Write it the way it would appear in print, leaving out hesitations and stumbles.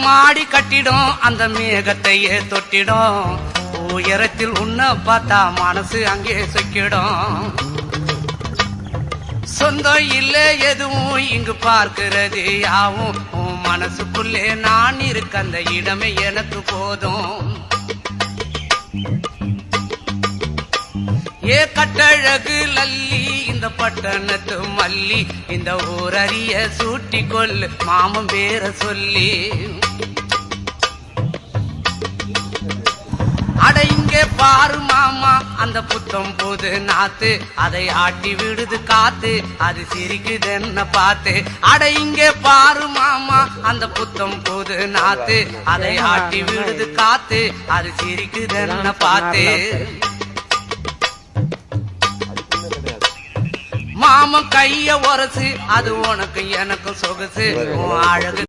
மாடி கட்டிடும் அந்த மேகத்தையே தொட்டிடும் உயரத்தில் உன்னை பார்த்தா மனசு அங்கே சொக்கிடும் சொந்தம் இல்ல எதுவும் இங்கு பார்க்கிறது யாவும் உன் மனசுக்குள்ளே நான் இருக்க அந்த இடமே எனக்கு போதும் ஏ கட்டழகு லல்லி இந்த பட்டணத்து மல்லி இந்த ஊரறிய சூட்டி கொள்ளு மாமன் பேர சொல்லி அட இங்கே பாரு மாமா அந்த புத்தம் போது நாத்து அதை ஆட்டி விடுது காத்து அது சிரிக்குது என்ன பார்த்து அட இங்கே பாரு மாமா அந்த புத்தம் போது நாத்து அதை ஆட்டி விடுது காத்து அது சிரிக்குது என்ன பார்த்து மாமன் கைய உரசு அது உனக்கு எனக்கு சொகுசு அழகு